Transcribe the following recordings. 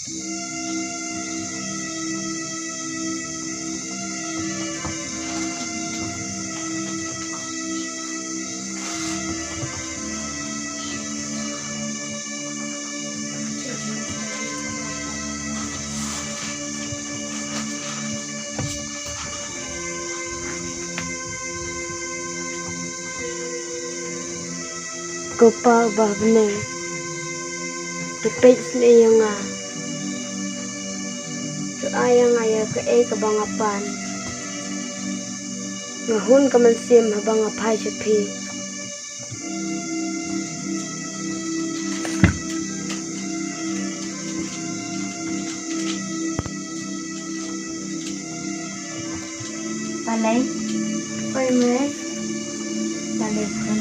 Gopa babne dipej ne yang tu ayang ayah ke kebangapan ngahun ke mynsiem habang phai cepi Palei oi me Palei pun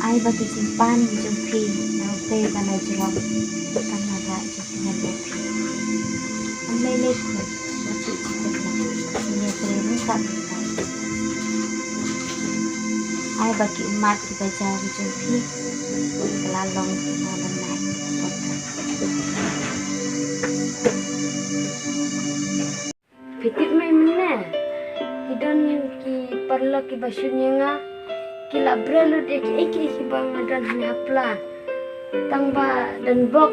ai bagi simpan jumpi nanti kana Jong kana ada jumpi nanti amai le pun waktu kita ini terus tak ai bagi umat kita cari jumpi kelalong malam naik pitit mai mene kidon ki paralok ki basunya nga kila brelo de ki bang dan hapla tangba dan bok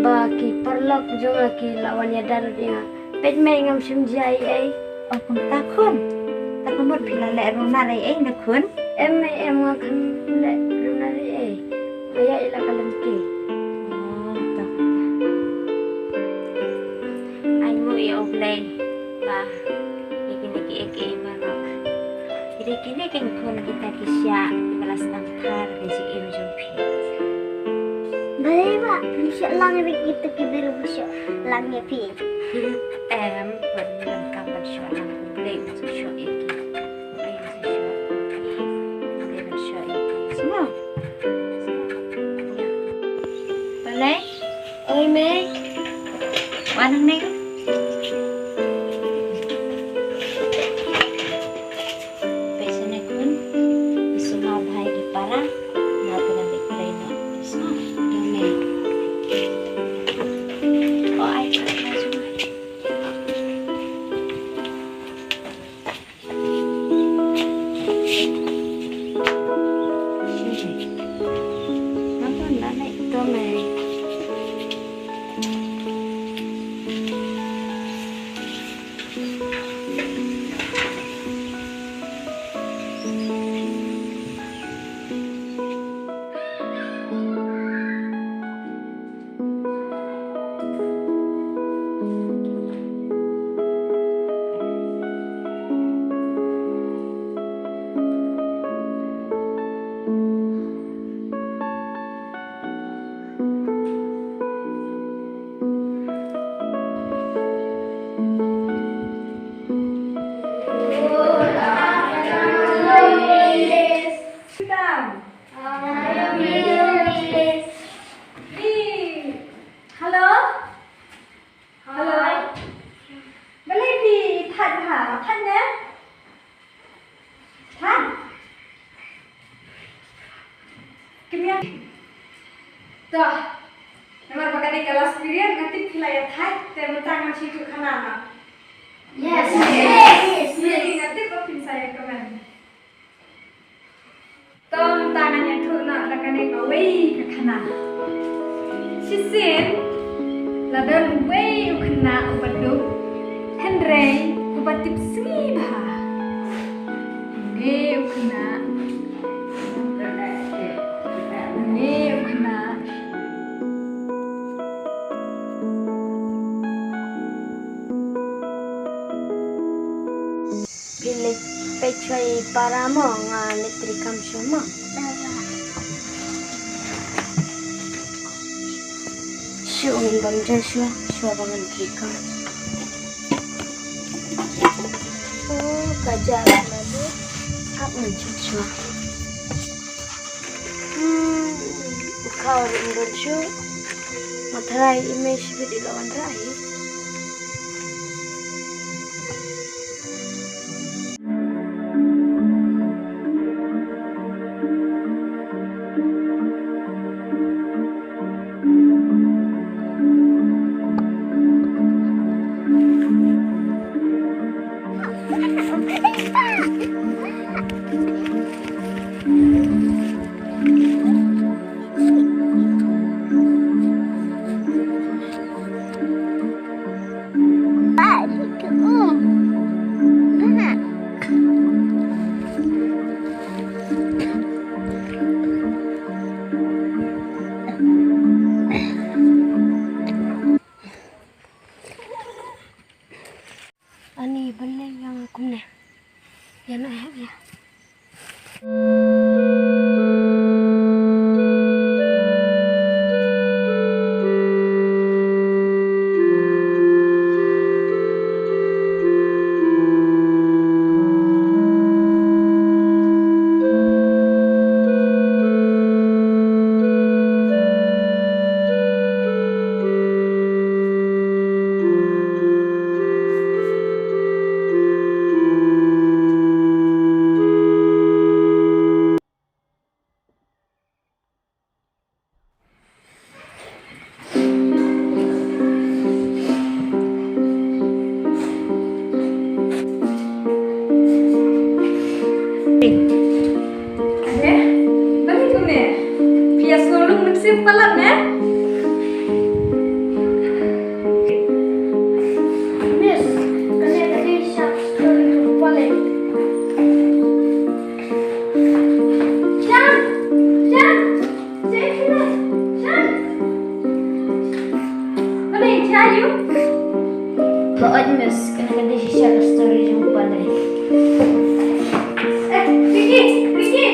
ba ki paralok jonga ki lawannya dan dia pej mai ngam simjai ai aku takun buat bila le rona re na kun em ngakan le rona re aya ila kalam ki tak ai mu I U Palei ba iki mana jadi kini kan kun kita kisah balas tangkar dari iru jumpi Boleh pak, bisa lang kita biru bisa langnya pi. Benar kabar syok lang boleh untuk syok iki. Boleh syok iki. Semua. Boleh? oi me Wanang nih. Biasanya kun semua bahai di para nanti nanti kulai no. Semua. Oh, ai semua. apa nak naik tu me Tuh, nomor pakai kelas pilihan nanti khiah temu tangan situ khana. Yes. Nanti kau saya kmen. Tom tangannya tuh nak lakukan away ke khana. Sisin, lalu away ke khana ubadu. Hynrei ubatip sini bah. Hynrei khana. pilih pecai paramo nganitrikam sama syungin bang Joshua bangan trikam oh kajal lalu up mencuci kau Indonesia materai image video lawan terakhir Palei, cayu. Baot mes kena share story Jong Palei. Ricky.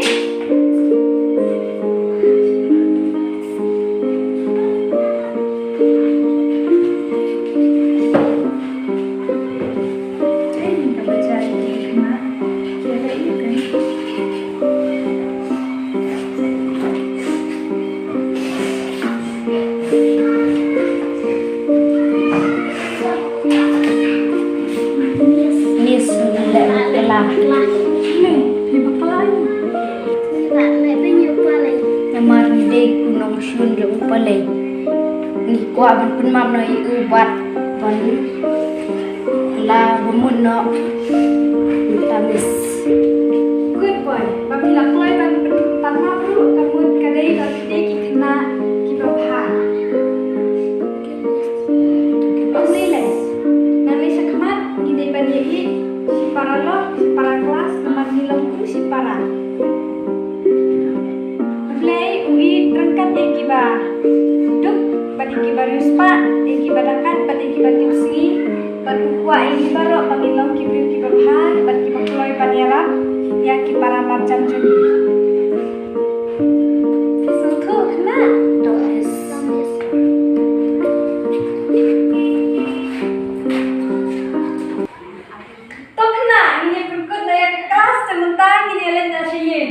Mis lelah. Bạn lại bên U Palei. Namar de kunong shun Jong Palei. Ni kwa ban mam no ubat ban la bumun no. Tamis. Good boy. Bagi la play ban tanma dulu kamun kadai dan kita kena kita phai. Only less. Nanti sekemat kita bagi si paralok, si para kelas, teman hilangku si para. Play ui terangkat kiba. Duk bagi kiba ruspa, kiba dakat, bagi kiba tipsi, bagi kuah kiba ro, bagi long kiba phai, bagi kiba keloy panera, ya kiba ramar jam juni. Suatu kena. Tamis. Tok kena ini berikut daya ke kelas sementara ini lain nasi Jing.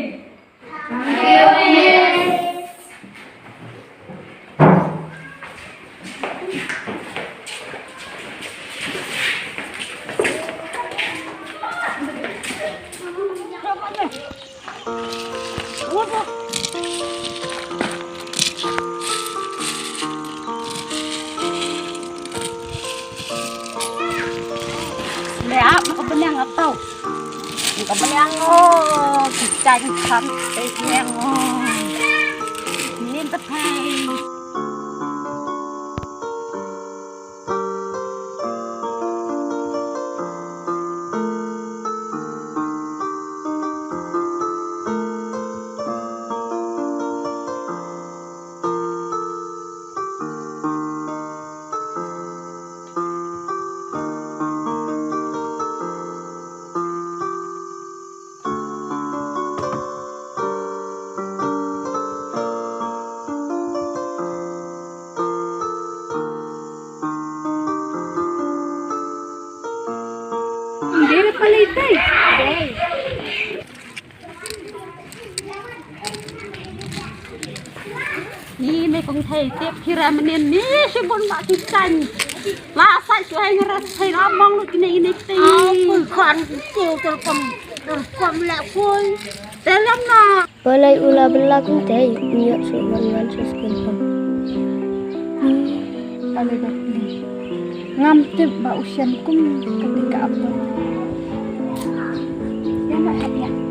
Leap nak kebenyang atau? Kebenyang oh, kajing kan, kebenyang oh. Ini tepai. Dia Palei teh. Ni mấy con thầy tiếp khi ra mình nên ní sẽ bon bạc cái canh lá sai cho anh ra thầy nó mong được cái này tí Ôi khoan chiều cho cầm lại khui. té lắm nè Palei ula bela cũng thế, nhiều sự văn sự skin pun. Palei beli. Ngam tip bau siam kum ketika apa? Ya nak hadiah.